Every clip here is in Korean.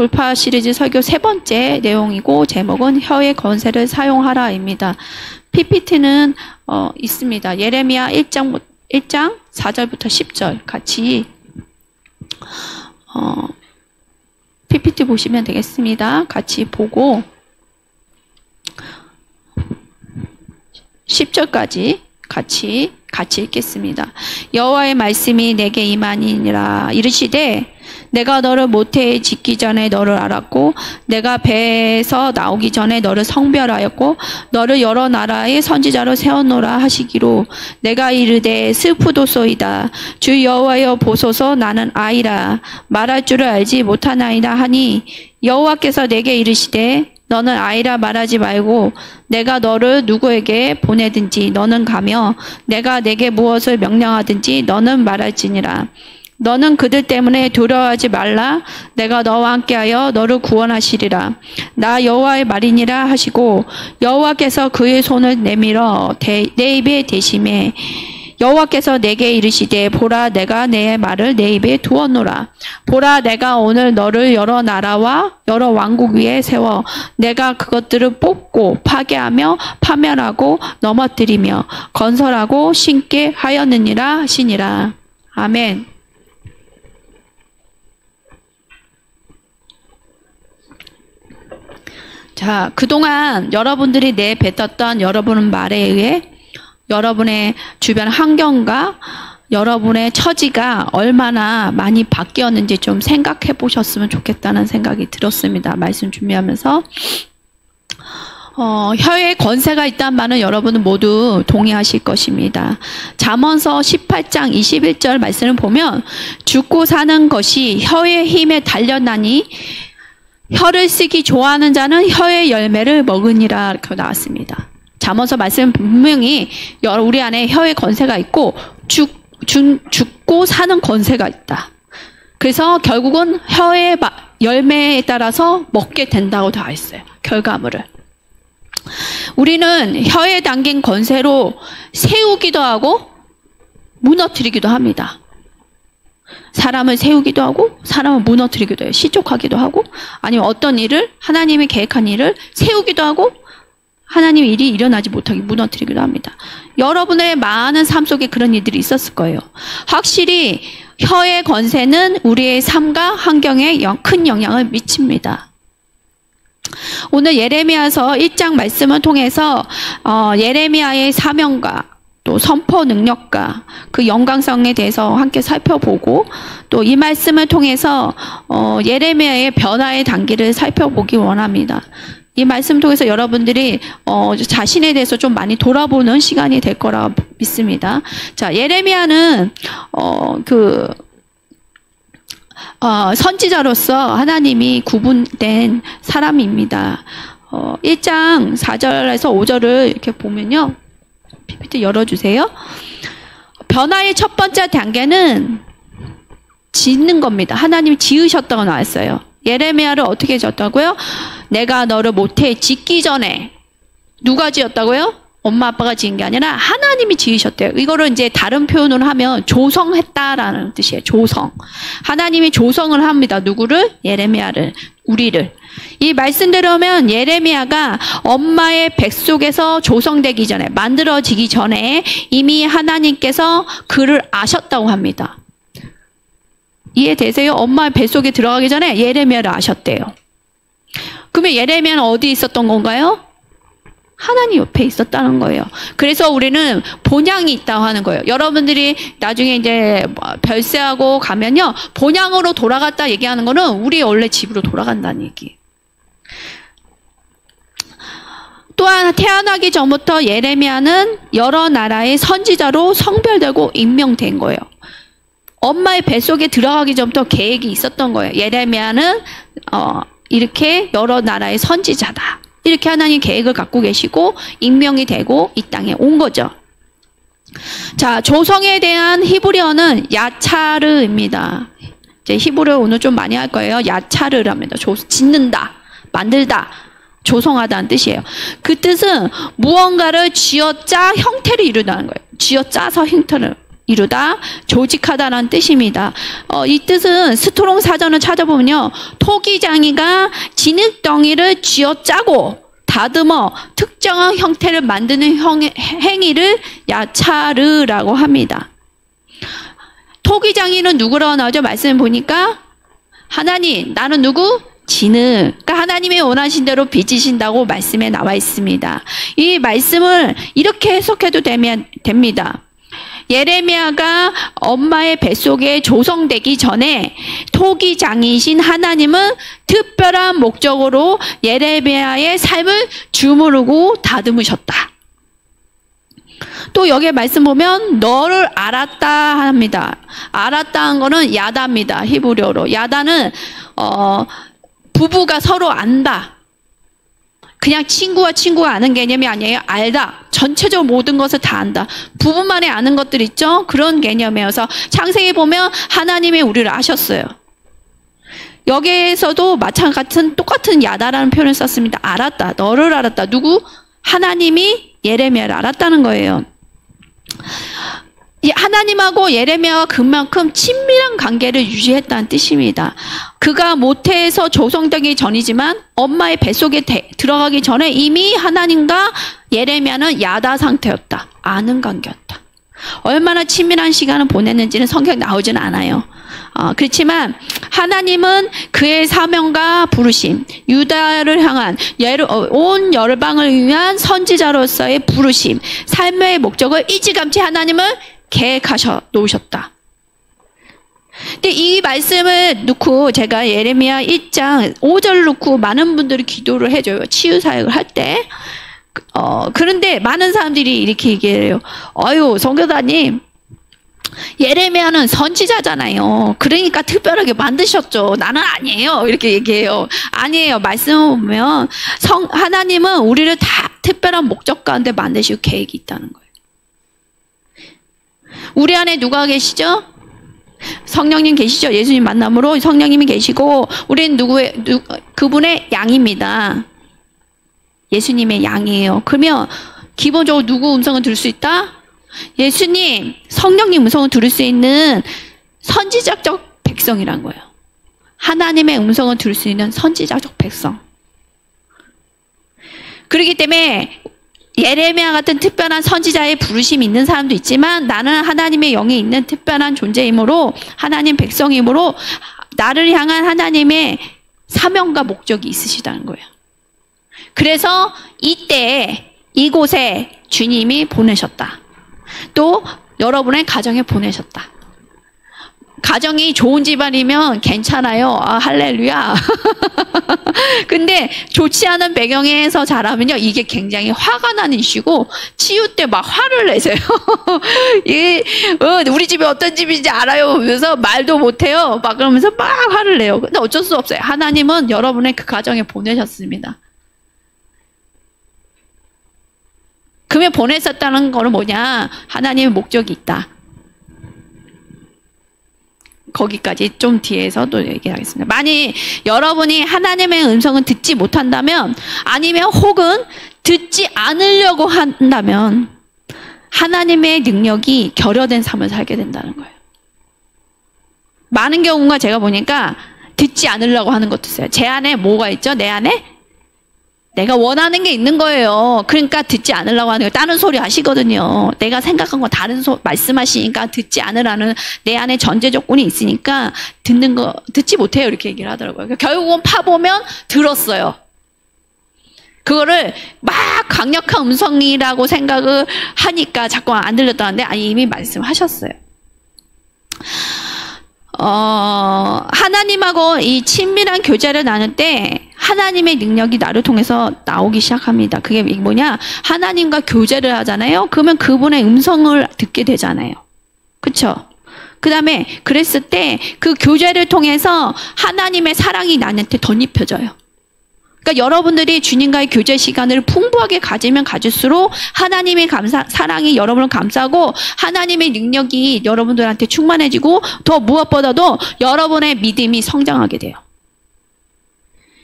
돌파 시리즈 설교 세 번째 내용이고 제목은 혀의 권세를 사용하라입니다. PPT는 있습니다. 예레미야 1장 4절부터 10절 같이 PPT 보시면 되겠습니다. 같이 보고 10절까지 같이 읽겠습니다. 여호와의 말씀이 내게 임하니라. 이르시되 내가 너를 모태에 짓기 전에 너를 알았고 내가 배에서 나오기 전에 너를 성별하였고 너를 여러 나라의 선지자로 세웠노라 하시기로 내가 이르되 슬프도소이다. 주 여호와여 보소서 나는 아이라 말할 줄을 알지 못하나이다 하니 여호와께서 내게 이르시되 너는 아이라 말하지 말고 내가 너를 누구에게 보내든지 너는 가며 내가 내게 무엇을 명령하든지 너는 말할지니라. 너는 그들 때문에 두려워하지 말라. 내가 너와 함께하여 너를 구원하시리라. 나 여호와의 말이니라 하시고 여호와께서 그의 손을 내밀어 내 입에 대심에 여호와께서 내게 이르시되 보라 내가 내 말을 내 입에 두었노라. 보라 내가 오늘 너를 여러 나라와 여러 왕국 위에 세워 내가 그것들을 뽑고 파괴하며 파멸하고 넘어뜨리며 건설하고 신게 하였느니라 하시니라. 아멘. 자, 그동안 여러분들이 내뱉었던 여러분의 말에 의해 여러분의 주변 환경과 여러분의 처지가 얼마나 많이 바뀌었는지 좀 생각해 보셨으면 좋겠다는 생각이 들었습니다. 말씀 준비하면서. 혀에 권세가 있다는 말은 여러분은 모두 동의하실 것입니다. 잠언서 18장 21절 말씀을 보면 죽고 사는 것이 혀의 힘에 달렸나니 혀를 쓰기 좋아하는 자는 혀의 열매를 먹으니라 이렇게 나왔습니다. 잠언서 말씀은 분명히 우리 안에 혀의 권세가 있고 죽고 사는 권세가 있다. 그래서 결국은 혀의 열매에 따라서 먹게 된다고 다 했어요. 결과물을. 우리는 혀에 담긴 권세로 세우기도 하고 무너뜨리기도 합니다. 사람을 세우기도 하고 사람을 무너뜨리기도 해요. 시족하기도 하고 아니면 어떤 일을 하나님이 계획한 일을 세우기도 하고 하나님의 일이 일어나지 못하게 무너뜨리기도 합니다. 여러분의 많은 삶 속에 그런 일들이 있었을 거예요. 확실히 혀의 권세는 우리의 삶과 환경에 큰 영향을 미칩니다. 오늘 예레미야서 1장 말씀을 통해서 예레미야의 사명과 또 선포 능력과 그 영광성에 대해서 함께 살펴보고 또 이 말씀을 통해서 예레미야의 변화의 단계를 살펴보기 원합니다. 이 말씀 통해서 여러분들이 자신에 대해서 좀 많이 돌아보는 시간이 될 거라 믿습니다. 자, 예레미야는 선지자로서 하나님이 구분된 사람입니다. 1장 4절에서 5절을 이렇게 보면요. PPT 열어주세요. 변화의 첫 번째 단계는 짓는 겁니다. 하나님이 지으셨다고 나왔어요. 예레미야를 어떻게 지었다고요? 내가 너를 모태에 짓기 전에 누가 지었다고요? 엄마 아빠가 지은 게 아니라 하나님이 지으셨대요. 이거를 이제 다른 표현으로 하면 조성했다라는 뜻이에요. 조성. 하나님이 조성을 합니다. 누구를? 예레미야를. 우리를. 이 말씀대로 하면 예레미야가 엄마의 뱃속에서 조성되기 전에 만들어지기 전에 이미 하나님께서 그를 아셨다고 합니다. 이해되세요? 엄마의 뱃속에 들어가기 전에 예레미야를 아셨대요. 그러면 예레미야는 어디 있었던 건가요? 하나님 옆에 있었다는 거예요. 그래서 우리는 본향이 있다고 하는 거예요. 여러분들이 나중에 이제 별세하고 가면요. 본향으로 돌아갔다 얘기하는 거는 우리 원래 집으로 돌아간다는 얘기예요. 또한 태어나기 전부터 예레미야는 여러 나라의 선지자로 성별되고 임명된 거예요. 엄마의 뱃속에 들어가기 전부터 계획이 있었던 거예요. 예레미야는 이렇게 여러 나라의 선지자다. 이렇게 하나님 계획을 갖고 계시고 임명이 되고 이 땅에 온 거죠. 자, 조성에 대한 히브리어는 야차르입니다. 이제 히브리어 오늘 좀 많이 할 거예요. 야차르랍니다. 짓는다, 만들다, 조성하다는 뜻이에요. 그 뜻은 무언가를 쥐어짜 형태를 이루다는 거예요. 쥐어짜서 형태를 이루다, 조직하다라는 뜻입니다. 이 뜻은 스트롱 사전을 찾아보면요, 토기장이가 진흙덩이를 쥐어짜고 다듬어 특정한 형태를 만드는 행위를 야차르라고 합니다. 토기장이는 누구라고 나오죠? 말씀 보니까 하나님, 나는 누구? 진흙. 그러니까 하나님이 원하신 대로 빚으신다고 말씀에 나와 있습니다. 이 말씀을 이렇게 해석해도 됩니다. 예레미야가 엄마의 뱃속에 조성되기 전에 토기장이신 하나님은 특별한 목적으로 예레미야의 삶을 주무르고 다듬으셨다. 또 여기에 말씀 보면 너를 알았다 합니다. 알았다 한 거는 야다입니다. 히브리어로. 야다는 부부가 서로 안다. 그냥 친구가 아는 개념이 아니에요. 알다. 전체적으로 모든 것을 다 안다. 부부만에 아는 것들 있죠? 그런 개념이어서 창세기 보면 하나님이 우리를 아셨어요. 여기에서도 마찬가지 똑같은 야다라는 표현을 썼습니다. 알았다. 너를 알았다. 누구? 하나님이 예레미야를 알았다는 거예요. 하나님하고 예레미야가 그만큼 친밀한 관계를 유지했다는 뜻입니다. 그가 모태에서 조성되기 전이지만 엄마의 뱃속에 들어가기 전에 이미 하나님과 예레미야는 야다 상태였다. 아는 관계였다. 얼마나 친밀한 시간을 보냈는지는 성경에 나오지는 않아요. 그렇지만 하나님은 그의 사명과 부르심, 유다를 향한 온 열방을 위한 선지자로서의 부르심, 삶의 목적을 일찌감치 하나님은 계획하셔 놓으셨다. 근데 이 말씀을 놓고 제가 예레미야 1장 5절을 놓고 많은 분들이 기도를 해줘요. 치유 사역을 할 때. 그런데 많은 사람들이 이렇게 얘기해요. 선교사님, 예레미야는 선지자잖아요. 그러니까 특별하게 만드셨죠. 나는 아니에요. 이렇게 얘기해요. 아니에요. 말씀을 보면 하나님은 우리를 다 특별한 목적 가운데 만드시고 계획이 있다는 거예요. 우리 안에 누가 계시죠? 성령님 계시죠? 예수님 만남으로 성령님이 계시고 우리는 그분의 양입니다. 예수님의 양이에요. 그러면 기본적으로 누구 음성을 들을 수 있다? 예수님, 성령님 음성을 들을 수 있는 선지자적 백성이란 거예요. 하나님의 음성을 들을 수 있는 선지자적 백성. 그렇기 때문에 예레미야 같은 특별한 선지자의 부르심이 있는 사람도 있지만 나는 하나님의 영이 있는 특별한 존재이므로 하나님 백성이므로 나를 향한 하나님의 사명과 목적이 있으시다는 거예요. 그래서 이때 이곳에 주님이 보내셨다. 또 여러분의 가정에 보내셨다. 가정이 좋은 집안이면 괜찮아요. 할렐루야. 근데 좋지 않은 배경에서 자라면요, 이게 굉장히 화가 나는 이슈고 치유 때 막 화를 내세요. 우리 집이 어떤 집인지 알아요. 그래서 말도 못해요. 막 그러면서 막 화를 내요. 근데 어쩔 수 없어요. 하나님은 여러분의 그 가정에 보내셨습니다. 그러면 보냈었다는 거는 뭐냐? 하나님의 목적이 있다. 거기까지 좀 뒤에서 또 얘기하겠습니다. 만약 여러분이 하나님의 음성을 듣지 못한다면 아니면 혹은 듣지 않으려고 한다면 하나님의 능력이 결여된 삶을 살게 된다는 거예요. 많은 경우가 제가 보니까 듣지 않으려고 하는 것도 있어요. 제 안에 뭐가 있죠? 내 안에? 내가 원하는 게 있는 거예요. 그러니까 듣지 않으려고 하는 거예요. 다른 소리 하시거든요. 내가 생각한 거 다른 말씀하시니까 듣지 않으라는 내 안에 전제 조건이 있으니까 듣는 거 듣지 못해요. 이렇게 얘기를 하더라고요. 그러니까 결국은 파보면 들었어요. 그거를 막 강력한 음성이라고 생각을 하니까 자꾸 안 들렸다는데 이미 말씀하셨어요. 하나님하고 이 친밀한 교제를 나눌 때 하나님의 능력이 나를 통해서 나오기 시작합니다. 그게 뭐냐? 하나님과 교제를 하잖아요. 그러면 그분의 음성을 듣게 되잖아요. 그렇죠? 그 다음에 그랬을 때 그 교제를 통해서 하나님의 사랑이 나한테 덧입혀져요. 그러니까 여러분들이 주님과의 교제 시간을 풍부하게 가지면 가질수록 하나님의 사랑이 여러분을 감싸고 하나님의 능력이 여러분들한테 충만해지고 더 무엇보다도 여러분의 믿음이 성장하게 돼요.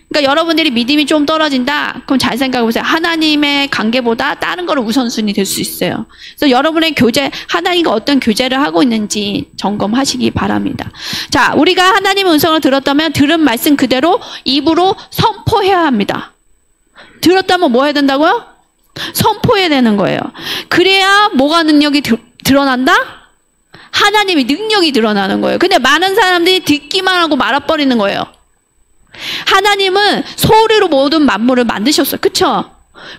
그러니까 여러분들이 믿음이 좀 떨어진다? 그럼 잘 생각해 보세요. 하나님의 관계보다 다른 거를 우선순위 될 수 있어요. 그래서 여러분의 교제, 하나님과 어떤 교제를 하고 있는지 점검하시기 바랍니다. 자, 우리가 하나님의 음성을 들었다면 들은 말씀 그대로 입으로 선포해야 합니다. 들었다면 뭐 해야 된다고요? 선포해야 되는 거예요. 그래야 뭐가 능력이 드러난다? 하나님의 능력이 드러나는 거예요. 근데 많은 사람들이 듣기만 하고 말아버리는 거예요. 하나님은 소리로 모든 만물을 만드셨어요. 그쵸?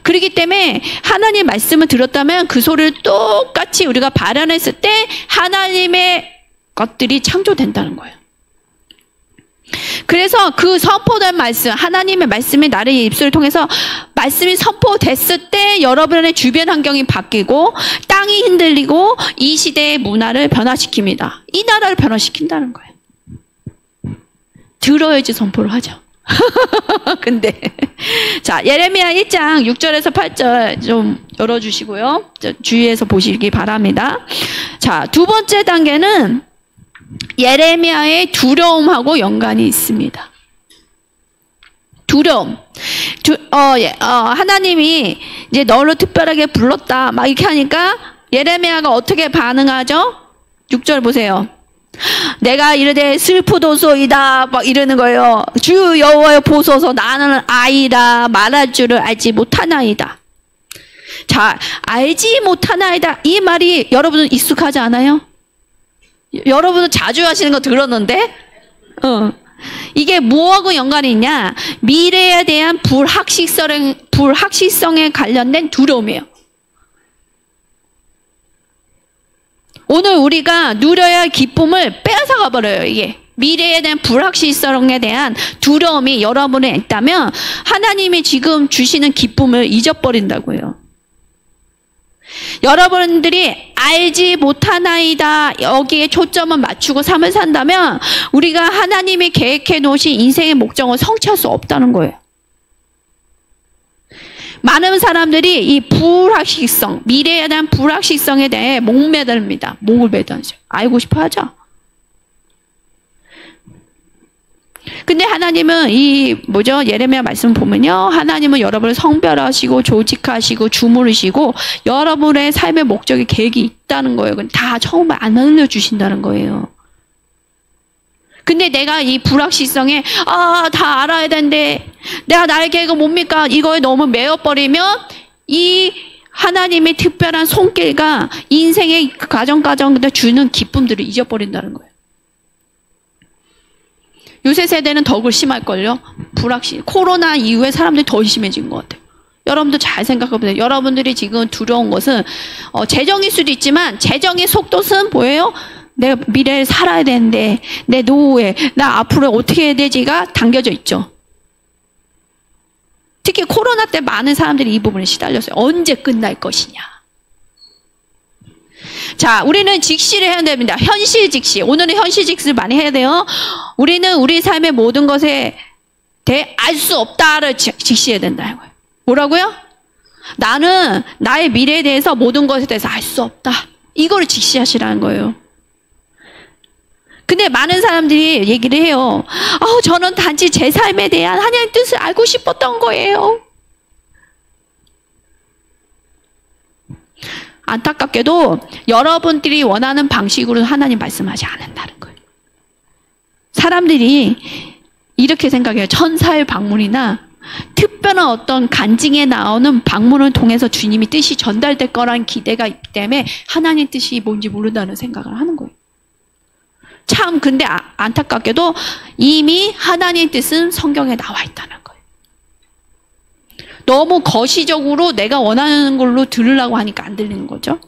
그렇기 때문에 하나님의 말씀을 들었다면 그 소리를 똑같이 우리가 발현했을 때 하나님의 것들이 창조된다는 거예요. 그래서 그 선포된 말씀, 하나님의 말씀이 나의 입술을 통해서 말씀이 선포됐을 때 여러분의 주변 환경이 바뀌고 땅이 흔들리고 이 시대의 문화를 변화시킵니다. 이 나라를 변화시킨다는 거예요. 들어야지 선포를 하죠. 근데 자, 예레미야 1장 6절에서 8절 좀 열어주시고요. 주의해서 보시기 바랍니다. 자, 두 번째 단계는 예레미야의 두려움하고 연관이 있습니다. 두려움. 하나님이 이제 너를 특별하게 불렀다 막 이렇게 하니까 예레미야가 어떻게 반응하죠? 6절 보세요. 내가 이르되 슬프도소이다 막 이러는 거예요. 주 여호와여 보소서 나는 아이라 말할 줄을 알지 못하나이다. 자, 알지 못하나이다 이 말이 여러분은 익숙하지 않아요? 여러분은 자주 하시는 거 들었는데 이게 뭐하고 연관이 있냐? 미래에 대한 불확실성에 관련된 두려움이에요. 오늘 우리가 누려야 할 기쁨을 빼앗아가 버려요. 이게 미래에 대한 불확실성에 대한 두려움이 여러분에 있다면 하나님이 지금 주시는 기쁨을 잊어버린다고요. 여러분들이 알지 못하나이다 여기에 초점을 맞추고 삶을 산다면 우리가 하나님이 계획해 놓으신 인생의 목적을 성취할 수 없다는 거예요. 많은 사람들이 이 불확실성, 미래에 대한 불확실성에 대해 목매답니다. 목을 매다죠. 알고 싶어 하죠. 근데 하나님은 예레미야 말씀 보면요. 하나님은 여러분을 성별하시고 조직하시고 주무르시고 여러분의 삶의 목적의 계획이 있다는 거예요. 다 처음에 안 알려주신다는 거예요. 근데 내가 이 불확실성에 다 알아야 되는데 내가 나의 계획은 뭡니까? 이거에 너무 매여버리면 이 하나님의 특별한 손길과 인생의 가정가정에 주는 기쁨들을 잊어버린다는 거예요. 요새 세대는 더욱 심할걸요. 불확실. 코로나 이후에 사람들이 더 심해진 것 같아요. 여러분들 잘 생각해보세요. 여러분들이 지금 두려운 것은 재정일 수도 있지만 재정의 속도는 뭐예요? 내가 미래를 살아야 되는데 내 노후에 나 앞으로 어떻게 해야 되지가 당겨져 있죠. 특히 코로나 때 많은 사람들이 이 부분에 시달렸어요. 언제 끝날 것이냐. 자, 우리는 직시를 해야 됩니다. 현실 직시. 오늘은 현실 직시를 많이 해야 돼요. 우리는 우리 삶의 모든 것에 대해 알 수 없다를 직시해야 된다는 거예요. 뭐라고요? 나는 나의 미래에 대해서 모든 것에 대해서 알 수 없다. 이거를 직시하시라는 거예요. 근데 많은 사람들이 얘기를 해요. 저는 단지 제 삶에 대한 하나님의 뜻을 알고 싶었던 거예요. 안타깝게도 여러분들이 원하는 방식으로 하나님 말씀하지 않는다는 거예요. 사람들이 이렇게 생각해요. 천사의 방문이나 특별한 어떤 간증에 나오는 방문을 통해서 주님이 뜻이 전달될 거라는 기대가 있기 때문에 하나님 뜻이 뭔지 모른다는 생각을 하는 거예요. 참 근데 안타깝게도 이미 하나님의 뜻은 성경에 나와 있다는 거예요. 너무 거시적으로 내가 원하는 걸로 들으려고 하니까 안 들리는 거죠.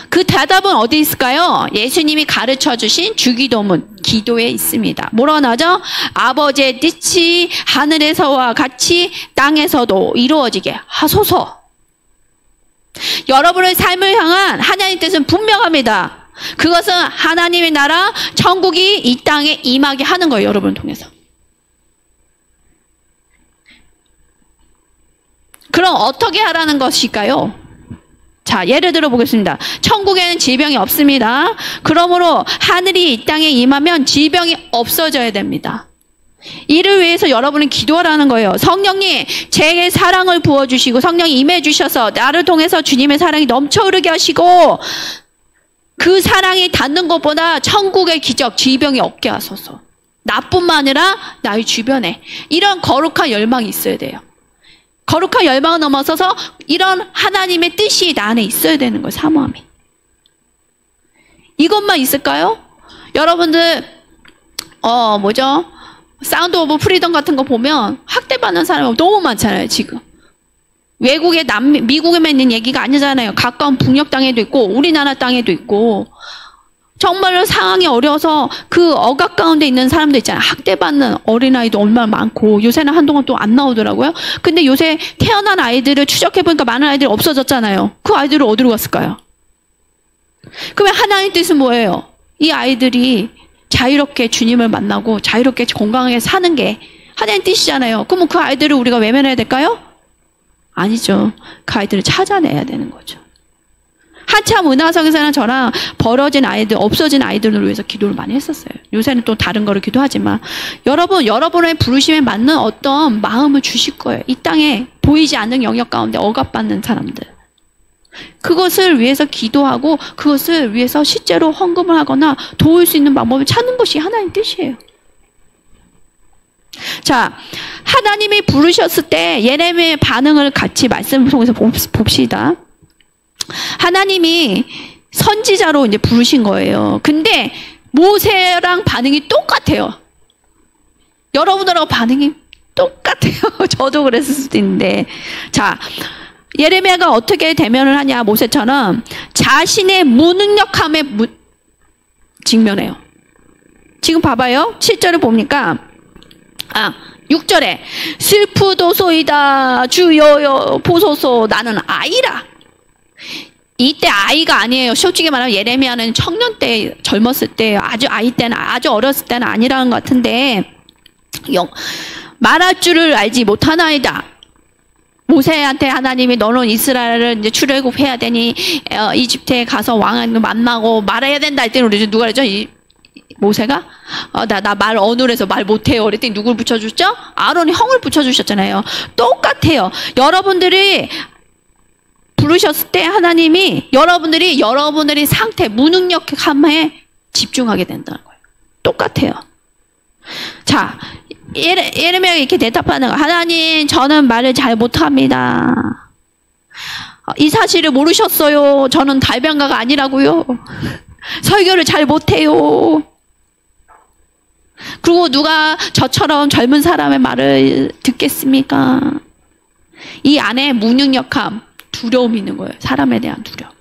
그 대답은 어디 있을까요? 예수님이 가르쳐 주신 주기도문, 기도에 있습니다. 뭐라고 나오죠? 아버지의 뜻이 하늘에서와 같이 땅에서도 이루어지게 하소서. 여러분의 삶을 향한 하나님의 뜻은 분명합니다. 그것은 하나님의 나라, 천국이 이 땅에 임하게 하는 거예요. 여러분을 통해서. 그럼 어떻게 하라는 것일까요? 자, 예를 들어 보겠습니다. 천국에는 질병이 없습니다. 그러므로 하늘이 이 땅에 임하면 질병이 없어져야 됩니다. 이를 위해서 여러분은 기도하라는 거예요. 성령님, 제게 사랑을 부어주시고 성령이 임해주셔서 나를 통해서 주님의 사랑이 넘쳐흐르게 하시고 그 사랑이 닿는 것보다 천국의 기적, 질병이 없게 하소서. 나뿐만 아니라 나의 주변에 이런 거룩한 열망이 있어야 돼요. 거룩한 열망을 넘어서서 이런 하나님의 뜻이 나 안에 있어야 되는 거예요. 사모함이. 이것만 있을까요? 여러분들 사운드 오브 프리덤 같은 거 보면 학대받는 사람이 너무 많잖아요. 지금 외국에 미국에만 있는 얘기가 아니잖아요. 가까운 북녘 땅에도 있고 우리나라 땅에도 있고 정말로 상황이 어려워서 그 억압 가운데 있는 사람들 있잖아요. 학대받는 어린아이도 얼마나 많고 요새는 한동안 또 안 나오더라고요. 근데 요새 태어난 아이들을 추적해보니까 많은 아이들이 없어졌잖아요. 그 아이들은 어디로 갔을까요? 그러면 하나님의 뜻은 뭐예요? 이 아이들이 자유롭게 주님을 만나고 자유롭게 건강하게 사는 게 하나님의 뜻이잖아요. 그러면 그 아이들을 우리가 외면해야 될까요? 아니죠. 그 아이들을 찾아내야 되는 거죠. 한참 은하성에서는 저랑 벌어진 아이들, 없어진 아이들을 위해서 기도를 많이 했었어요. 요새는 또 다른 거를 기도하지만 여러분의 부르심에 맞는 어떤 마음을 주실 거예요. 이 땅에 보이지 않는 영역 가운데 억압받는 사람들. 그것을 위해서 기도하고 그것을 위해서 실제로 헌금을 하거나 도울 수 있는 방법을 찾는 것이 하나님의 뜻이에요. 자, 하나님이 부르셨을 때 예레미야의 반응을 같이 말씀을 통해서 봅시다. 하나님이 선지자로 이제 부르신 거예요. 근데 모세랑 반응이 똑같아요. 여러분들하고 반응이 똑같아요. 저도 그랬을 수도 있는데. 자, 예레미야가 어떻게 대면을 하냐, 모세처럼 자신의 무능력함에 직면해요. 지금 봐봐요. 7절을 봅니까? 6절에 슬프도소이다 주여여 보소서 나는 아이라. 이때 아이가 아니에요. 솔직히 말하면 예레미야는 청년 때, 젊었을 때, 아주 아이 때는, 아주 어렸을 때는 아니라는 것 같은데 말할 줄을 알지 못하나이다. 모세한테 하나님이 너는 이스라엘을 이제 출애굽해야 되니 이집트에 가서 왕을 만나고 말해야 된다 할 때는 우리 누가 그랬죠? 모세가 나 말 어눌해서 말 못해요. 그랬더니 누굴 붙여줬죠? 아론이 형을 붙여주셨잖아요. 똑같아요. 여러분들이 부르셨을 때 하나님이 여러분들이 상태, 무능력함에 집중하게 된다는 거예요. 똑같아요. 자, 예레미야가 이렇게 대답하는 거. 하나님, 저는 말을 잘 못합니다. 이 사실을 모르셨어요. 저는 달변가가 아니라고요. 설교를 잘 못해요. 그리고 누가 저처럼 젊은 사람의 말을 듣겠습니까? 이 안에 무능력함, 두려움이 있는 거예요. 사람에 대한 두려움.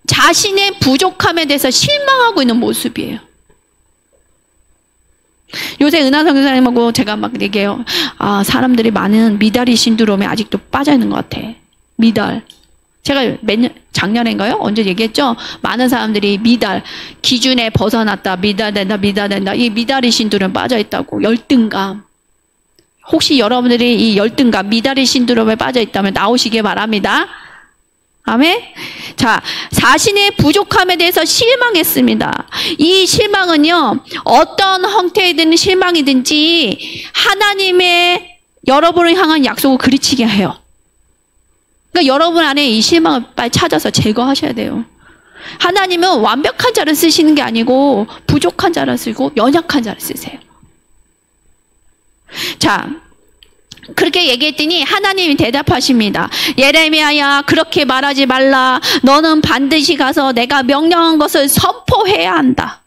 자신의 부족함에 대해서 실망하고 있는 모습이에요. 요새 은하성 교사님하고 제가 막 얘기해요. 사람들이 많은 미달이 신드롬에 아직도 빠져있는 것 같아. 미달. 제가 작년인가요? 언제 얘기했죠? 많은 사람들이 미달, 기준에 벗어났다, 미달된다. 이 미달이 신드롬에 빠져있다고. 열등감. 혹시 여러분들이 이 열등감, 미달이 신드롬에 빠져있다면 나오시길 바랍니다. 아멘? 자, 자신의 부족함에 대해서 실망했습니다. 이 실망은요, 어떤 형태이든 실망이든지 하나님의 여러분을 향한 약속을 그르치게 해요. 그러니까 여러분 안에 이 실망을 빨리 찾아서 제거하셔야 돼요. 하나님은 완벽한 자를 쓰시는 게 아니고 부족한 자를 쓰고 연약한 자를 쓰세요. 자, 그렇게 얘기했더니 하나님이 대답하십니다. 예레미야야, 그렇게 말하지 말라. 너는 반드시 가서 내가 명령한 것을 선포해야 한다.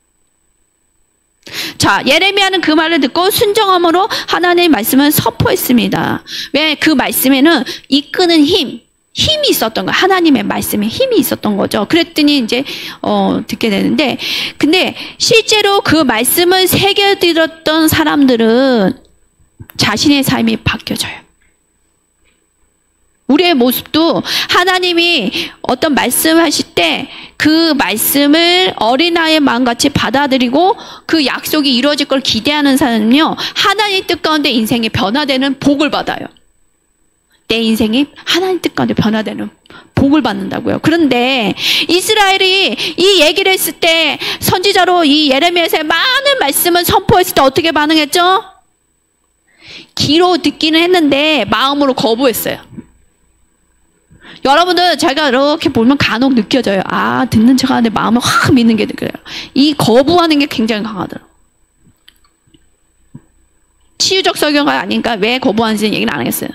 자, 예레미야는 그 말을 듣고 순종함으로 하나님의 말씀을 선포했습니다. 왜? 그 말씀에는 이끄는 힘이 있었던 거예요. 하나님의 말씀에 힘이 있었던 거죠. 그랬더니 이제 듣게 되는데, 근데 실제로 그 말씀을 새겨들었던 사람들은 자신의 삶이 바뀌어져요. 우리의 모습도 하나님이 어떤 말씀을 하실 때 그 말씀을 어린아이의 마음같이 받아들이고 그 약속이 이루어질 걸 기대하는 사람은요, 하나님의 뜻 가운데 인생이 변화되는 복을 받아요. 내 인생이 하나님 뜻 가운데 변화되는 복을 받는다고요. 그런데 이스라엘이 이 얘기를 했을 때 선지자로 이 예레미야서의 많은 말씀을 선포했을 때 어떻게 반응했죠? 귀로 듣기는 했는데 마음으로 거부했어요. 여러분들 제가 이렇게 보면 간혹 느껴져요. 아, 듣는 척 하는데 마음을 확 믿는 게 느껴요. 이 거부하는 게 굉장히 강하더라고요. 치유적 설교가 아니니까 왜 거부하는지 얘기는 안 하겠어요.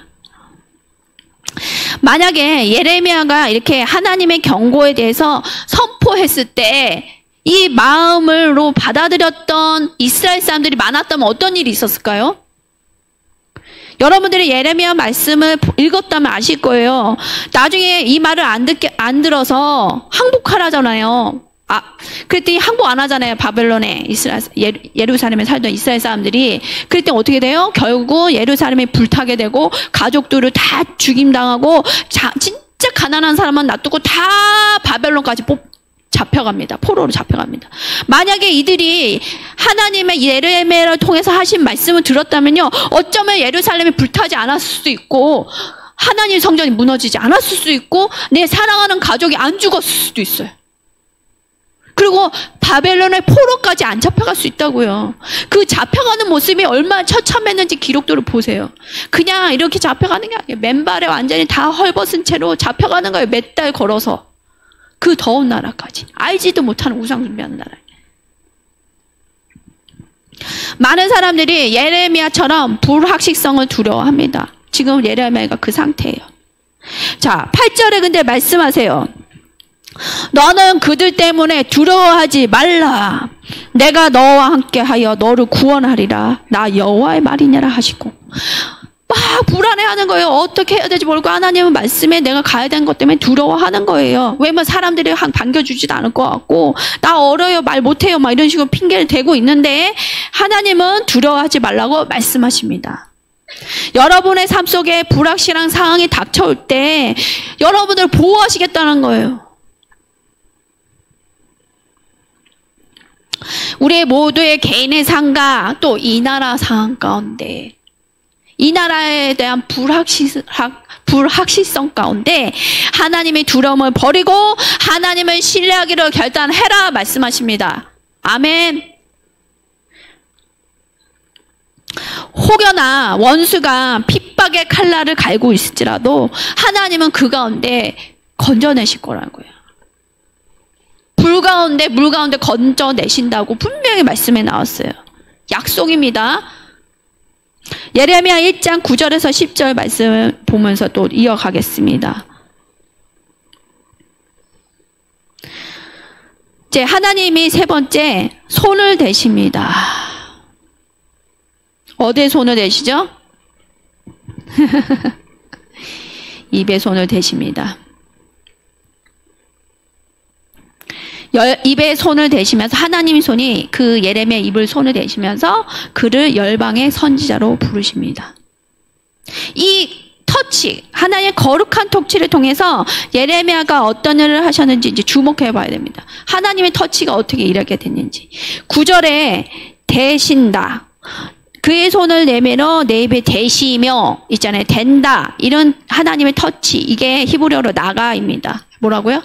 만약에 예레미야가 이렇게 하나님의 경고에 대해서 선포했을 때 이 마음으로 받아들였던 이스라엘 사람들이 많았다면 어떤 일이 있었을까요? 여러분들이 예레미야 말씀을 읽었다면 아실 거예요. 나중에 이 말을 안 들어서 항복하라잖아요. 그랬더니 항복 안 하잖아요. 바벨론에 예루살렘에 살던 이스라엘 사람들이. 그랬더니 어떻게 돼요? 결국 예루살렘이 불타게 되고 가족들을 다 죽임당하고 진짜 가난한 사람만 놔두고 다 바벨론까지 잡혀갑니다. 포로로 잡혀갑니다. 만약에 이들이 하나님의 예레미야를 통해서 하신 말씀을 들었다면요, 어쩌면 예루살렘이 불타지 않았을 수도 있고 하나님 성전이 무너지지 않았을 수도 있고 내 사랑하는 가족이 안 죽었을 수도 있어요. 그리고 바벨론의 포로까지 안 잡혀갈 수 있다고요. 그 잡혀가는 모습이 얼마나 처참했는지 기록들을 보세요. 그냥 이렇게 잡혀가는 게 아니에요. 맨발에 완전히 다 헐벗은 채로 잡혀가는 거예요. 몇 달 걸어서. 그 더운 나라까지. 알지도 못하는 우상 숭배하는 나라. 많은 사람들이 예레미야처럼 불확실성을 두려워합니다. 지금 예레미야가 그 상태예요. 자, 8절에 근데 말씀하세요. 너는 그들 때문에 두려워하지 말라. 내가 너와 함께하여 너를 구원하리라. 나 여호와의 말이냐라 하시고. 막 불안해하는 거예요. 어떻게 해야 될지 모르고 하나님은 말씀에 내가 가야 되는 것 때문에 두려워하는 거예요. 왜냐면 사람들이 반겨주지도 않을 것 같고 나 어려요 말 못해요 막 이런 식으로 핑계를 대고 있는데 하나님은 두려워하지 말라고 말씀하십니다. 여러분의 삶 속에 불확실한 상황이 닥쳐올 때 여러분을 보호하시겠다는 거예요. 우리 모두의 개인의 삶과 또 이 나라 상황 가운데 이 나라에 대한 불확실성 가운데 하나님의 두려움을 버리고 하나님을 신뢰하기를 결단해라 말씀하십니다. 아멘. 혹여나 원수가 핍박의 칼날을 갈고 있을지라도 하나님은 그 가운데 건져내실 거라고요. 물 가운데 건져내신다고 분명히 말씀에 나왔어요. 약속입니다. 예레미야 1장 9절에서 10절 말씀을 보면서 또 이어가겠습니다. 이제 하나님이 세 번째 손을 대십니다. 어디에 손을 대시죠? 입에 손을 대십니다. 입에 손을 대시면서 하나님의 손이 그 예레미야 입을 손을 대시면서 그를 열방의 선지자로 부르십니다. 이 터치, 하나님의 거룩한 터치를 통해서 예레미야가 어떤 일을 하셨는지 이제 주목해 봐야 됩니다. 하나님의 터치가 어떻게 일하게 됐는지. 9절에 대신다. 그의 손을 내밀어 내 입에 대시며 있잖아요. 된다. 이런 하나님의 터치. 이게 히브리어로 나가입니다. 뭐라고요?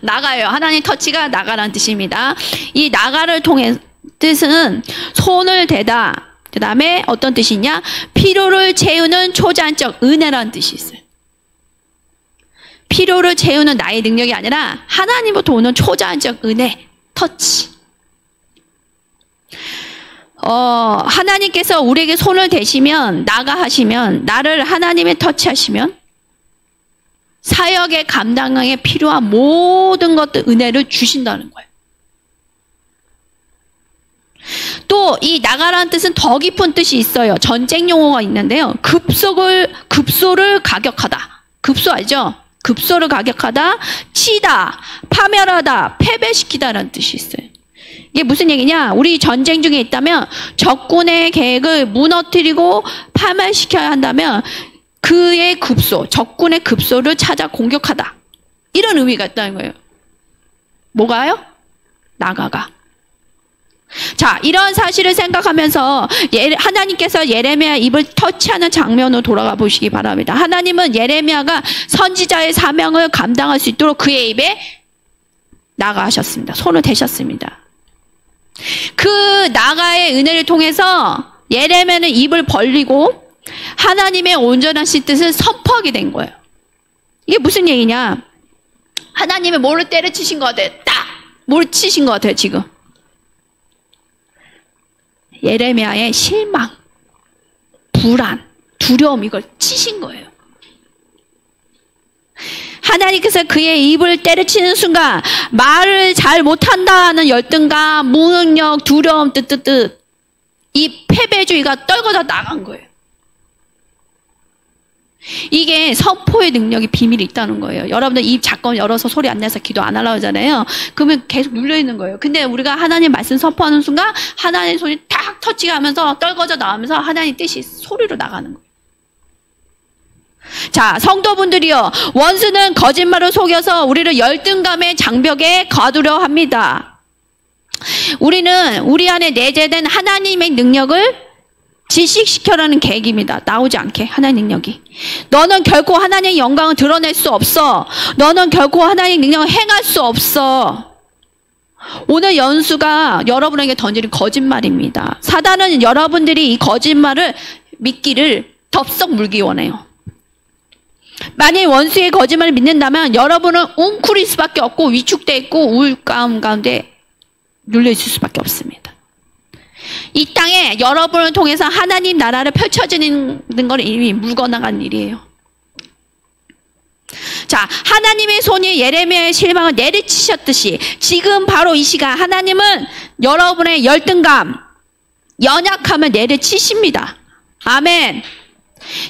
나가요. 하나님 터치가 나가라는 뜻입니다. 이 나가를 통해 뜻은 손을 대다. 그 다음에 어떤 뜻이냐? 필요를 채우는 초자연적 은혜라는 뜻이 있어요. 필요를 채우는 나의 능력이 아니라 하나님부터 오는 초자연적 은혜, 터치. 하나님께서 우리에게 손을 대시면, 나가 하시면, 나를 하나님의 터치하시면 사역에 감당에 필요한 모든 것들 은혜를 주신다는 거예요. 또 이 나가라는 뜻은 더 깊은 뜻이 있어요. 전쟁 용어가 있는데요. 급소를 가격하다. 급소 알죠? 급소를 가격하다, 치다, 파멸하다, 패배시키다라는 뜻이 있어요. 이게 무슨 얘기냐? 우리 전쟁 중에 있다면 적군의 계획을 무너뜨리고 파멸시켜야 한다면 그의 급소, 적군의 급소를 찾아 공격하다. 이런 의미가 있다는 거예요. 뭐가요? 나가가. 자, 이런 사실을 생각하면서 하나님께서 예레미야 입을 터치하는 장면으로 돌아가 보시기 바랍니다. 하나님은 예레미야가 선지자의 사명을 감당할 수 있도록 그의 입에 나가하셨습니다. 손을 대셨습니다. 그 나가의 은혜를 통해서 예레미야는 입을 벌리고 하나님의 온전한 뜻을 선포하게 된 거예요. 이게 무슨 얘기냐? 하나님이 뭐를 때려치신 것 같아요? 딱! 뭐를 치신 것 같아요, 지금? 예레미야의 실망, 불안, 두려움, 이걸 치신 거예요. 하나님께서 그의 입을 때려치는 순간 말을 잘 못한다는 열등감, 무능력, 두려움, 이 패배주의가 떨궈져 나간 거예요. 이게 선포의 능력이 비밀이 있다는 거예요. 여러분들 입 잠깐 열어서 소리 안 내서 기도 안 하려고 하잖아요. 그러면 계속 눌려있는 거예요. 근데 우리가 하나님 말씀 선포하는 순간 하나님 손이 탁 터치하면서 떨궈져 나오면서 하나님 뜻이 소리로 나가는 거예요. 자, 성도분들이요, 원수는 거짓말을 속여서 우리를 열등감의 장벽에 가두려 합니다. 우리는 우리 안에 내재된 하나님의 능력을 질식시켜라는 계획입니다. 나오지 않게 하나님의 능력이. 너는 결코 하나님의 영광을 드러낼 수 없어. 너는 결코 하나님의 능력을 행할 수 없어. 오늘 연수가 여러분에게 던지는 거짓말입니다. 사단은 여러분들이 이 거짓말을 믿기를 덥석 물기 원해요. 만일 원수의 거짓말을 믿는다면 여러분은 웅크릴 수밖에 없고 위축되어 있고 우울감 가운데 눌려있을 수밖에 없습니다. 이 땅에 여러분을 통해서 하나님 나라를 펼쳐지는 건 이미 물건나간 일이에요. 자, 하나님의 손이 예레미야의 실망을 내리치셨듯이 지금 바로 이 시간 하나님은 여러분의 열등감, 연약함을 내리치십니다. 아멘.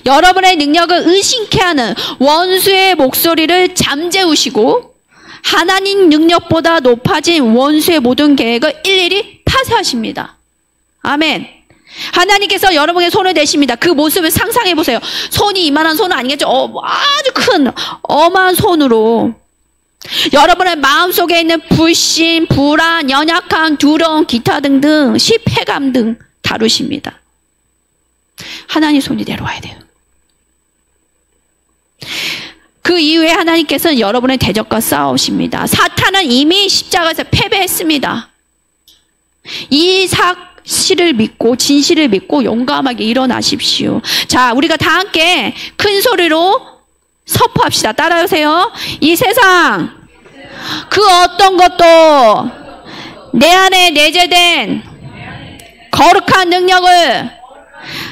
여러분의 능력을 의심케 하는 원수의 목소리를 잠재우시고 하나님 능력보다 높아진 원수의 모든 계획을 일일이 파쇄하십니다. 아멘. 하나님께서 여러분의 손을 대십니다. 그 모습을 상상해 보세요. 손이 이만한 손은 아니겠죠? 아주 큰 엄한 손으로 여러분의 마음속에 있는 불신, 불안, 연약함, 두려움, 기타 등등 실패감 등 다루십니다. 하나님 손이 내려와야 돼요. 그 이후에 하나님께서는 여러분의 대적과 싸우십니다. 사탄은 이미 십자가에서 패배했습니다. 이 사실을 믿고 진실을 믿고 용감하게 일어나십시오. 자, 우리가 다 함께 큰 소리로 선포합시다. 따라오세요. 이 세상 그 어떤 것도 내 안에 내재된 거룩한 능력을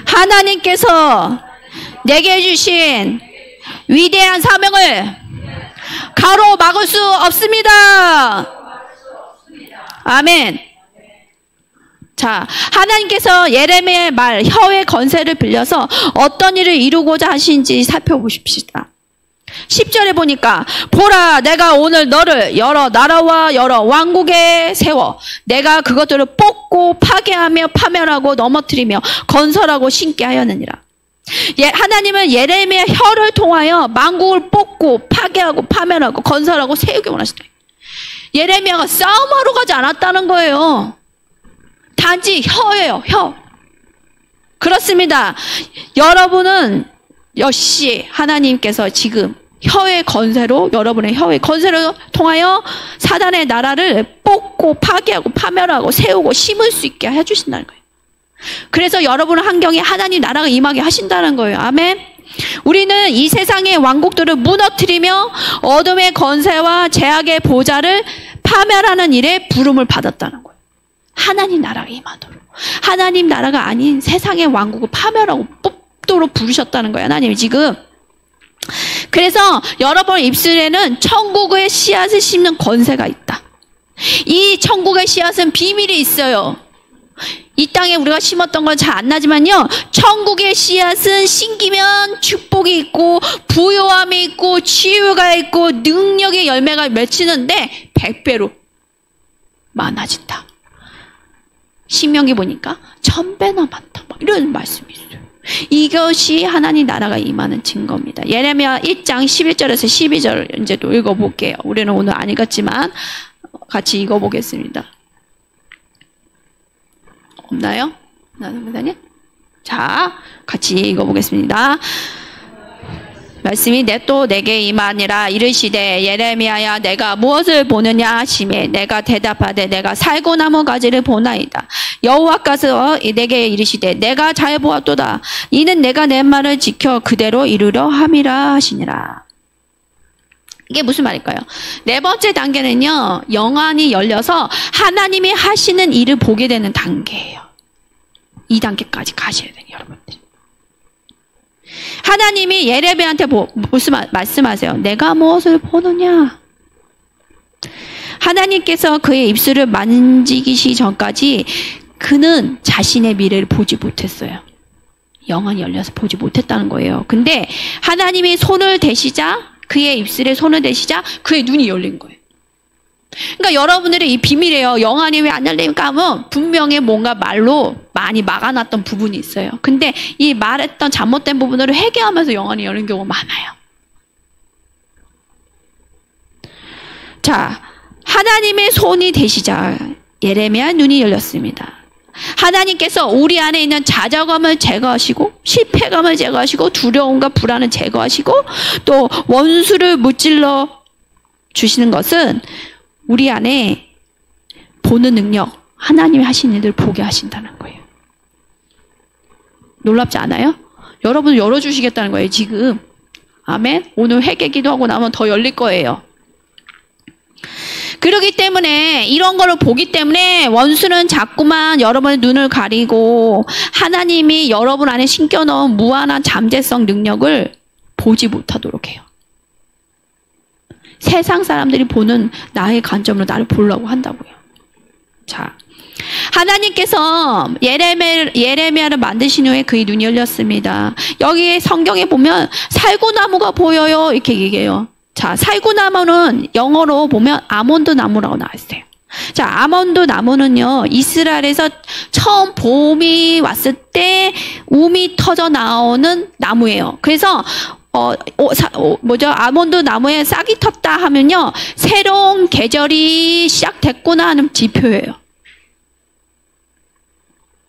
하나님께서 내게 주신 위대한 사명을 가로막을 수 없습니다. 아멘. 자, 하나님께서 예레미야의 말, 혀의 건세를 빌려서 어떤 일을 이루고자 하시는지 살펴보십시다. 10절에 보니까 보라, 내가 오늘 너를 여러 나라와 여러 왕국에 세워 내가 그것들을 뽑고 파괴하며 파멸하고 넘어뜨리며 건설하고 신게 하였느니라. 하나님은 예레미야 혀를 통하여 만국을 뽑고 파괴하고 파멸하고 건설하고 세우기 원하시다. 예레미야가 싸움하러 가지 않았다는 거예요. 단지 혀예요. 혀. 그렇습니다. 여러분은 역시 하나님께서 지금 혀의 건세로, 여러분의 혀의 건세를 통하여 사단의 나라를 뽑고 파괴하고 파멸하고 세우고 심을 수 있게 해주신다는 거예요. 그래서 여러분의 환경에 하나님 나라가 임하게 하신다는 거예요. 아멘. 우리는 이 세상의 왕국들을 무너뜨리며 어둠의 건세와 제약의 보좌를 파멸하는 일에 부름을 받았다는 거예요. 하나님 나라가 임하도록. 하나님 나라가 아닌 세상의 왕국을 파멸하고 뽑도록 부르셨다는 거예요. 하나님이 지금. 그래서 여러분 입술에는 천국의 씨앗을 심는 권세가 있다. 이 천국의 씨앗은 비밀이 있어요. 이 땅에 우리가 심었던 건 잘 안 나지만요, 천국의 씨앗은 심기면 축복이 있고 부요함이 있고 치유가 있고 능력의 열매가 맺히는데 100배로 많아진다. 신명기 보니까 1000배나 많다. 이런 말씀이 있어요. 이것이 하나님 나라가 임하는 증거입니다. 예레미야 1장 11절에서 12절 이제 또 읽어볼게요. 우리는 오늘 안 읽었지만 같이 읽어보겠습니다. 없나요? 나는 자, 같이 읽어보겠습니다. 말씀이 또 내게 임하니라. 이르시되 예레미야야 내가 무엇을 보느냐 하시매 내가 대답하되 내가 살구나무 가지를 보나이다. 여호와께서 내게 이르시되 내가 잘 보았도다. 이는 내가 내 말을 지켜 그대로 이루려 함이라 하시니라. 이게 무슨 말일까요? 네 번째 단계는요, 영안이 열려서 하나님이 하시는 일을 보게 되는 단계예요. 이 단계까지 가셔야 돼요, 여러분들. 하나님이 예레미야한테 무슨 말씀하세요? 내가 무엇을 보느냐? 하나님께서 그의 입술을 만지기시 전까지 그는 자신의 미래를 보지 못했어요. 영안이 열려서 보지 못했다는 거예요. 근데 하나님이 손을 대시자, 그의 입술에 손을 대시자 그의 눈이 열린 거예요. 그러니까 여러분들의 이 비밀이에요. 영안이 왜 안 열립니까 하면 분명히 뭔가 말로 많이 막아놨던 부분이 있어요. 근데 이 말했던 잘못된 부분을 회개하면서 영안이 열린 경우가 많아요. 자, 하나님의 손이 되시자 예레미야 눈이 열렸습니다. 하나님께서 우리 안에 있는 좌절감을 제거하시고 실패감을 제거하시고 두려움과 불안을 제거하시고 또 원수를 무찔러 주시는 것은 우리 안에 보는 능력, 하나님이 하시는 일을 보게 하신다는 거예요. 놀랍지 않아요? 여러분을 열어주시겠다는 거예요, 지금. 아멘? 오늘 회개 기도하고 나면 더 열릴 거예요. 그렇기 때문에 이런 거를 보기 때문에 원수는 자꾸만 여러분의 눈을 가리고 하나님이 여러분 안에 심겨놓은 무한한 잠재성 능력을 보지 못하도록 해요. 세상 사람들이 보는 나의 관점으로 나를 보려고 한다고요. 자, 하나님께서 예레미야를 만드신 후에 그의 눈이 열렸습니다. 여기 성경에 보면 살구나무가 보여요 이렇게 얘기해요. 자, 살구나무는 영어로 보면 아몬드 나무라고 나와 있어요. 자, 아몬드 나무는요, 이스라엘에서 처음 봄이 왔을 때 움이 터져 나오는 나무예요. 그래서 아몬드 나무에 싹이 텄다 하면요, 새로운 계절이 시작됐구나 하는 지표예요.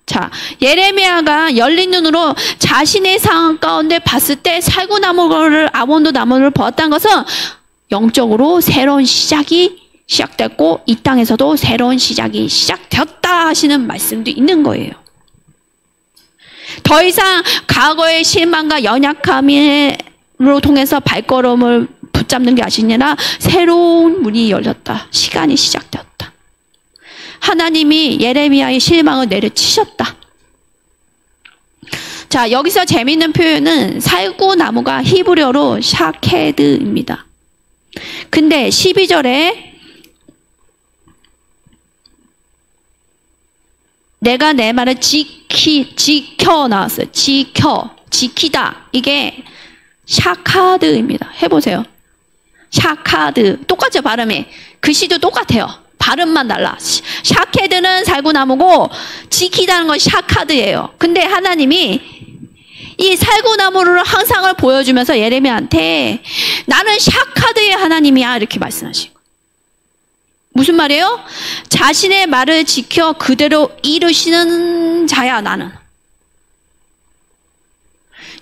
자, 예레미야가 열린 눈으로 자신의 상황 가운데 봤을 때 살구나무를, 아몬드 나무를 보았다는 것은 영적으로 새로운 시작이 시작됐고 이 땅에서도 새로운 시작이 시작되었다 하시는 말씀도 있는 거예요. 더 이상 과거의 실망과 연약함으로 통해서 발걸음을 붙잡는 게 아니라 새로운 문이 열렸다. 시간이 시작되었다. 하나님이 예레미야의 실망을 내려치셨다. 자, 여기서 재미있는 표현은 살구나무가 히브리어로 샤케드입니다. 근데 12절에 내가 내 말을 지켜 나왔어요. 지키다. 이게 샤카드입니다. 해보세요. 샤카드. 똑같죠, 발음이. 글씨도 똑같아요. 발음만 달라. 샤케드는 살구나무고 지키다는 건 샤카드예요. 근데 하나님이 이 살구나무를 항상을 보여주면서 예레미야한테 나는 샤카드의 하나님이야 이렇게 말씀하신 거예요. 무슨 말이에요? 자신의 말을 지켜 그대로 이루시는 자야 나는.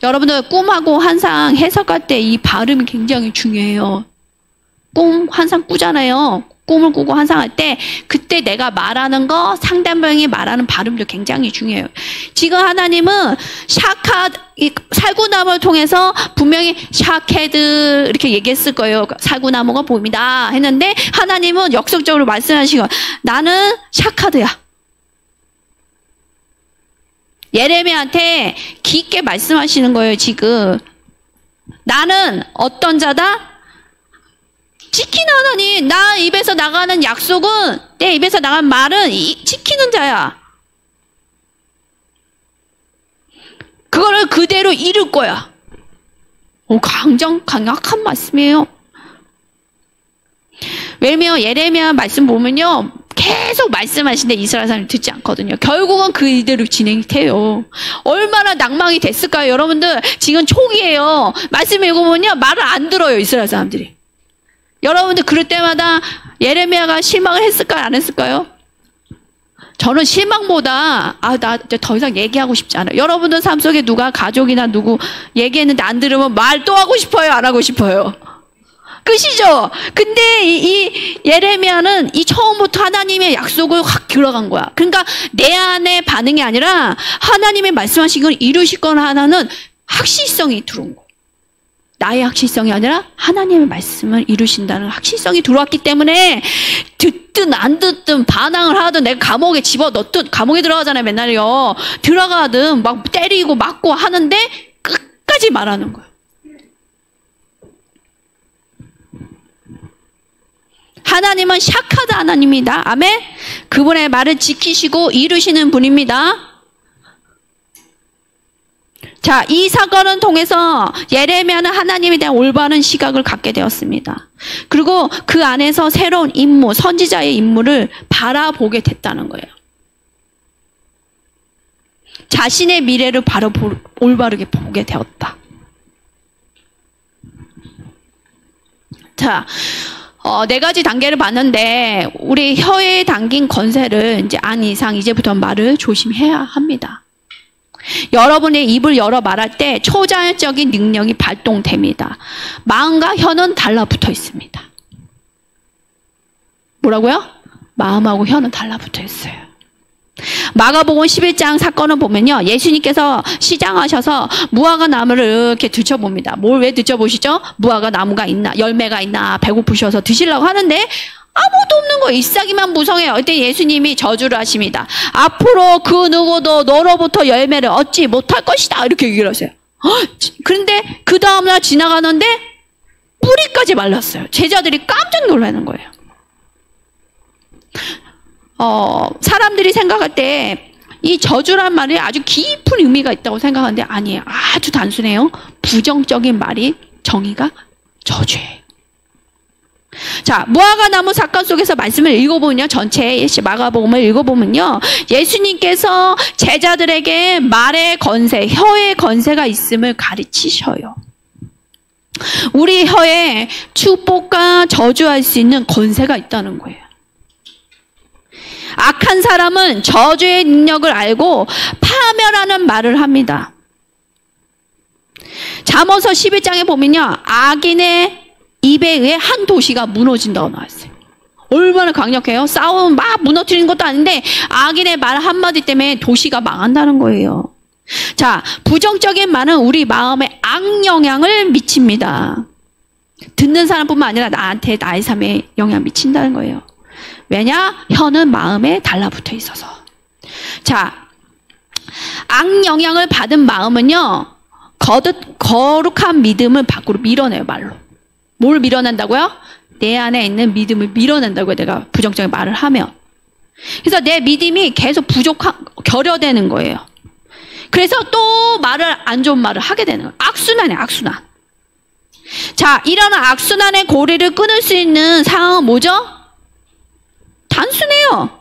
여러분들 꿈하고 환상 해석할 때 이 발음이 굉장히 중요해요. 꿈 환상 꾸잖아요. 꿈을 꾸고 환상할 때 그때 내가 말하는 거 상대방이 말하는 발음도 굉장히 중요해요. 지금 하나님은 살구나무를 통해서 분명히 샤케드 이렇게 얘기했을 거예요. 살구나무가 보입니다 했는데 하나님은 역설적으로 말씀하시고 나는 샤카드야. 예레미야한테 깊게 말씀하시는 거예요. 지금 나는 어떤 자다? 지키는 하나님. 나 입에서 나가는 약속은, 내 입에서 나가는 말은 지키는 자야. 그거를 그대로 이룰 거야. 강력한 말씀이에요. 왜냐면 예레미야 말씀 보면요, 계속 말씀하시는데 이스라엘 사람이 듣지 않거든요. 결국은 그 이대로 진행이 돼요. 얼마나 낭망이 됐을까요? 여러분들 지금 초기예요. 말씀 읽어보면요, 말을 안 들어요, 이스라엘 사람들이. 여러분들 그럴 때마다 예레미야가 실망을 했을까요? 안 했을까요? 저는 실망보다 나 더 이상 얘기하고 싶지 않아요. 여러분들 삶 속에 누가 가족이나 누구 얘기했는데 안 들으면 말 또 하고 싶어요? 안 하고 싶어요? 끝이죠. 근데 이 예레미야는 이 처음부터 하나님의 약속을 확 들어간 거야. 그러니까 내 안의 반응이 아니라 하나님의 말씀하신 걸 이루실 건 하나는 확실성이 들어온 거야. 나의 확실성이 아니라 하나님의 말씀을 이루신다는 확실성이 들어왔기 때문에 듣든 안 듣든 반항을 하든 내가 감옥에 집어넣든 감옥에 들어가잖아요. 맨날요. 들어가든 막 때리고 맞고 하는데 끝까지 말하는 거예요. 하나님은 샤카다 하나님이다. 아멘. 그분의 말을 지키시고 이루시는 분입니다. 자, 이 사건을 통해서 예레미야는 하나님에 대한 올바른 시각을 갖게 되었습니다. 그리고 그 안에서 새로운 임무, 선지자의 임무를 바라보게 됐다는 거예요. 자신의 미래를 바로 올바르게 보게 되었다. 자, 네 가지 단계를 봤는데 우리 혀에 담긴 권세를 이제 안 이상 이제부터 말을 조심해야 합니다. 여러분의 입을 열어 말할 때 초자연적인 능력이 발동됩니다. 마음과 혀는 달라붙어 있습니다. 뭐라고요? 마음하고 혀는 달라붙어 있어요. 마가복음 11장 사건을 보면요. 예수님께서 시장하셔서 무화과 나무를 이렇게 드셔봅니다. 뭘 왜 드셔보시죠? 무화과 나무가 있나, 열매가 있나, 배고프셔서 드시려고 하는데 아무것도 없는 거예요. 잎사귀만 무성해요. 그때 예수님이 저주를 하십니다. 앞으로 그 누구도 너로부터 열매를 얻지 못할 것이다. 이렇게 얘기를 하세요. 그런데 그 다음날 지나가는데 뿌리까지 말랐어요. 제자들이 깜짝 놀라는 거예요. 사람들이 생각할 때 이 저주란 말이 아주 깊은 의미가 있다고 생각하는데 아니에요. 아주 단순해요. 부정적인 말이 정의가 저주예요. 자, 무화과 나무 사건 속에서 말씀을 읽어보면요. 전체 마가복음을 읽어보면요. 예수님께서 제자들에게 말의 건세, 혀의 건세가 있음을 가르치셔요. 우리 혀에 축복과 저주할 수 있는 건세가 있다는 거예요. 악한 사람은 저주의 능력을 알고 파멸하는 말을 합니다. 잠언서 11장에 보면요. 악인의 입에 의해 한 도시가 무너진다고 나왔어요. 얼마나 강력해요? 싸우면 막 무너뜨리는 것도 아닌데 악인의 말 한마디 때문에 도시가 망한다는 거예요. 자, 부정적인 말은 우리 마음에 악영향을 미칩니다. 듣는 사람뿐만 아니라 나한테 나의 삶에 영향 미친다는 거예요. 왜냐? 혀는 마음에 달라붙어 있어서. 자, 악영향을 받은 마음은요. 거룩한 믿음을 밖으로 밀어내요. 말로. 뭘 밀어낸다고요? 내 안에 있는 믿음을 밀어낸다고요. 내가 부정적인 말을 하면. 그래서 내 믿음이 계속 결여되는 거예요. 그래서 또 안 좋은 말을 하게 되는 거예요. 악순환이에요. 악순환. 자, 이런 악순환의 고리를 끊을 수 있는 상황은 뭐죠? 단순해요.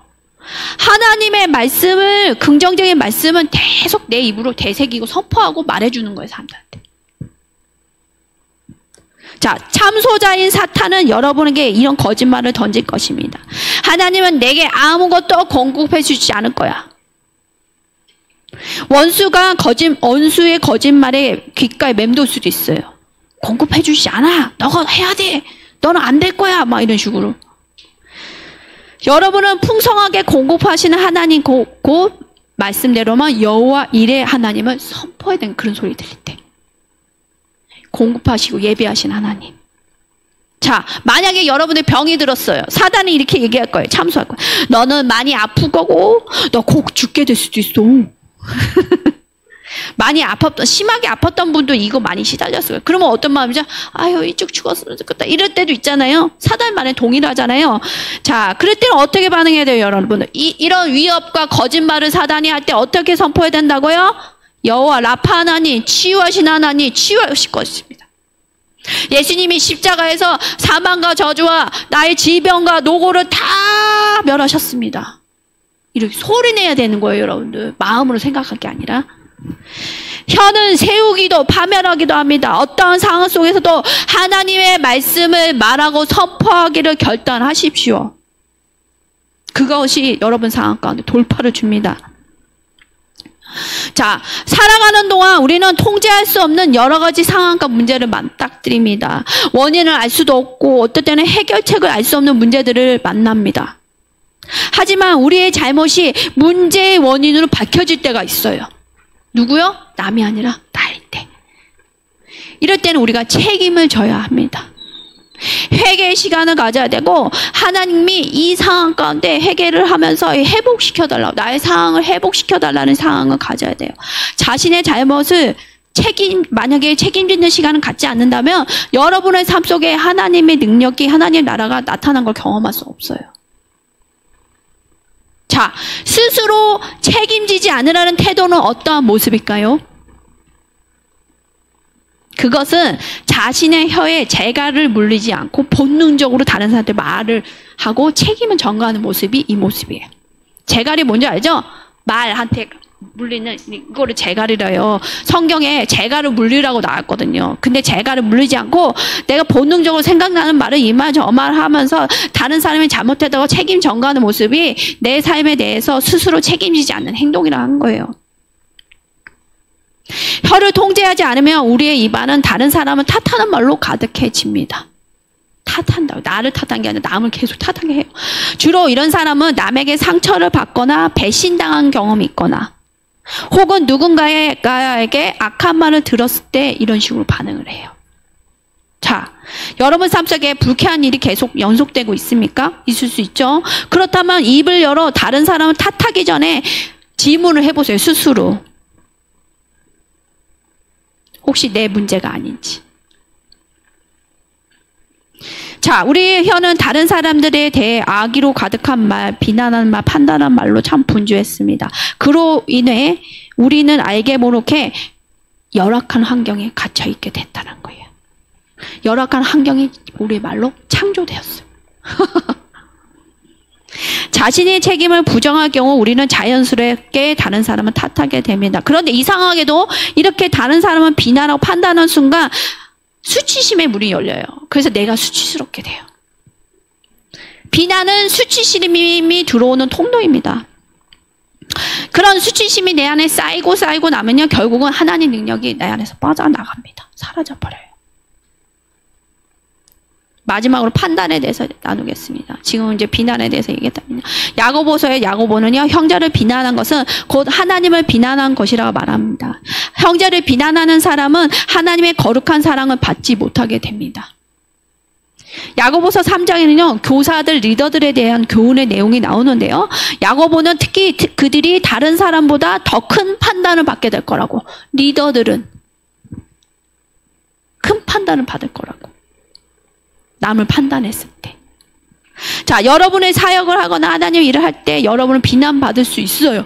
하나님의 말씀을, 긍정적인 말씀은 계속 내 입으로 되새기고 선포하고 말해주는 거예요. 사람들한테. 자, 참소자인 사탄은 여러분에게 이런 거짓말을 던질 것입니다. 하나님은 내게 아무것도 공급해 주지 않을 거야. 원수의 거짓말에 귓가에 맴돌 수도 있어요. 공급해 주지 않아. 너가 해야 돼. 너는 안 될 거야. 막 이런 식으로. 여러분은 풍성하게 공급하시는 하나님 그 말씀대로만 여호와 일의 하나님을 선포해야 되는 그런 소리 들릴 때. 공급하시고 예배하신 하나님. 자, 만약에 여러분의 병이 들었어요. 사단이 이렇게 얘기할 거예요. 참소할 거예요. 너는 많이 아플 거고 너 곧 죽게 될 수도 있어. 많이 심하게 아팠던 분도 이거 많이 시달렸어요. 그러면 어떤 마음이죠? 아유, 일찍 죽었으면 좋겠다. 이럴 때도 있잖아요. 사단 말에 동일하잖아요. 자, 그럴 때는 어떻게 반응해야 돼요, 여러분들? 이런 위협과 거짓말을 사단이 할 때 어떻게 선포해야 된다고요? 여호와 라파 하나님, 치유하신 하나님, 치유하실 것입니다. 예수님이 십자가에서 사망과 저주와 나의 질병과 노고를 다 멸하셨습니다. 이렇게 소리내야 되는 거예요, 여러분들. 마음으로 생각할 게 아니라. 혀는 세우기도 파멸하기도 합니다. 어떠한 상황 속에서도 하나님의 말씀을 말하고 선포하기를 결단하십시오. 그것이 여러분 상황 가운데 돌파를 줍니다. 자, 살아가는 동안 우리는 통제할 수 없는 여러 가지 상황과 문제를 맞닥뜨립니다. 원인을 알 수도 없고 어떨 때는 해결책을 알 수 없는 문제들을 만납니다. 하지만 우리의 잘못이 문제의 원인으로 밝혀질 때가 있어요. 누구요? 남이 아니라 나일 때. 이럴 때는 우리가 책임을 져야 합니다. 회개의 시간을 가져야 되고 하나님이 이 상황 가운데 회개를 하면서 회복시켜달라고, 나의 상황을 회복시켜달라는 상황을 가져야 돼요. 자신의 잘못을 만약에 책임지는 시간을 갖지 않는다면 여러분의 삶 속에 하나님의 능력이, 하나님의 나라가 나타난 걸 경험할 수 없어요. 자, 스스로 책임지지 않으라는 태도는 어떠한 모습일까요? 그것은 자신의 혀에 재갈을 물리지 않고 본능적으로 다른 사람한테 말을 하고 책임을 전가하는 모습이 이 모습이에요. 재갈이 뭔지 알죠? 말한테 물리는 이거를 재갈이래요. 성경에 재갈을 물리라고 나왔거든요. 근데 재갈을 물리지 않고 내가 본능적으로 생각나는 말을 이 말 저 말 하면서 다른 사람이 잘못했다고 책임 전가하는 모습이 내 삶에 대해서 스스로 책임지지 않는 행동이라 한 거예요. 혀를 통제하지 않으면 우리의 입안은 다른 사람을 탓하는 말로 가득해집니다. 탓한다고. 나를 탓한 게 아니라 남을 계속 탓하게 해요. 주로 이런 사람은 남에게 상처를 받거나 배신당한 경험이 있거나 혹은 누군가에게 악한 말을 들었을 때 이런 식으로 반응을 해요. 자, 여러분 삶 속에 불쾌한 일이 계속 연속되고 있습니까? 있을 수 있죠. 그렇다면 입을 열어 다른 사람을 탓하기 전에 질문을 해보세요. 스스로. 혹시 내 문제가 아닌지. 자, 우리 혀는 다른 사람들에 대해 악의로 가득한 말, 비난하는 말, 판단하는 말로 참 분주했습니다. 그로 인해 우리는 알게 모르게 열악한 환경에 갇혀 있게 됐다는 거예요. 열악한 환경이 우리의 말로 창조되었어요. 자신의 책임을 부정할 경우 우리는 자연스럽게 다른 사람을 탓하게 됩니다. 그런데 이상하게도 이렇게 다른 사람을 비난하고 판단하는 순간 수치심의 문이 열려요. 그래서 내가 수치스럽게 돼요. 비난은 수치심이 들어오는 통로입니다. 그런 수치심이 내 안에 쌓이고 나면요, 결국은 하나님 능력이 내 안에서 빠져나갑니다. 사라져버려요. 마지막으로 판단에 대해서 나누겠습니다. 지금 이제 비난에 대해서 얘기했답니다. 야고보서의 야고보는요, 형제를 비난한 것은 곧 하나님을 비난한 것이라고 말합니다. 형제를 비난하는 사람은 하나님의 거룩한 사랑을 받지 못하게 됩니다. 야고보서 3장에는요, 교사들, 리더들에 대한 교훈의 내용이 나오는데요. 야고보는 특히 그들이 다른 사람보다 더 큰 판단을 받게 될 거라고. 리더들은 큰 판단을 받을 거라고. 남을 판단했을 때. 자, 여러분의 사역을 하거나 하나님 일을 할 때 여러분은 비난받을 수 있어요.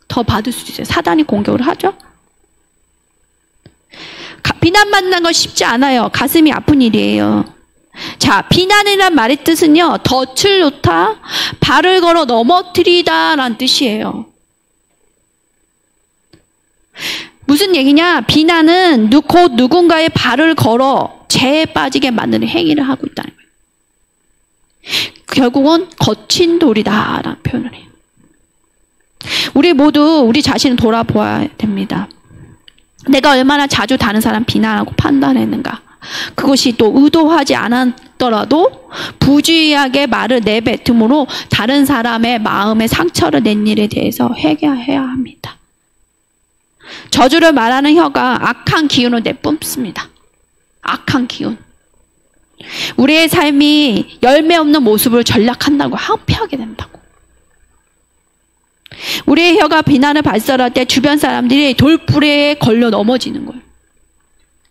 더 받을 수 있어요. 사단이 공격을 하죠. 비난받는 건 쉽지 않아요. 가슴이 아픈 일이에요. 자, 비난이란 말의 뜻은요, 덫을 놓다, 발을 걸어 넘어뜨리다 라는 뜻이에요. 무슨 얘기냐? 비난은 곧 누군가의 발을 걸어 재에 빠지게 만드는 행위를 하고 있다는 거예요. 결국은 거친 돌이다라는 표현을 해요. 우리 모두 우리 자신을 돌아보아야 됩니다. 내가 얼마나 자주 다른 사람 비난하고 판단했는가. 그것이 또 의도하지 않았더라도 부주의하게 말을 내뱉음으로 다른 사람의 마음에 상처를 낸 일에 대해서 회개해야 합니다. 저주를 말하는 혀가 악한 기운을 내뿜습니다. 악한 기운. 우리의 삶이 열매 없는 모습을 전락한다고, 항폐하게 된다고. 우리의 혀가 비난을 발설할 때 주변 사람들이 돌부리에 걸려 넘어지는 거예요.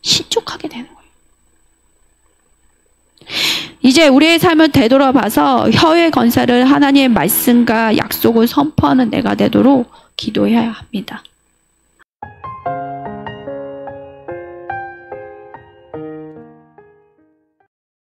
실족하게 되는 거예요. 이제 우리의 삶을 되돌아봐서 혀의 건사를 하나님의 말씀과 약속을 선포하는 내가 되도록 기도해야 합니다.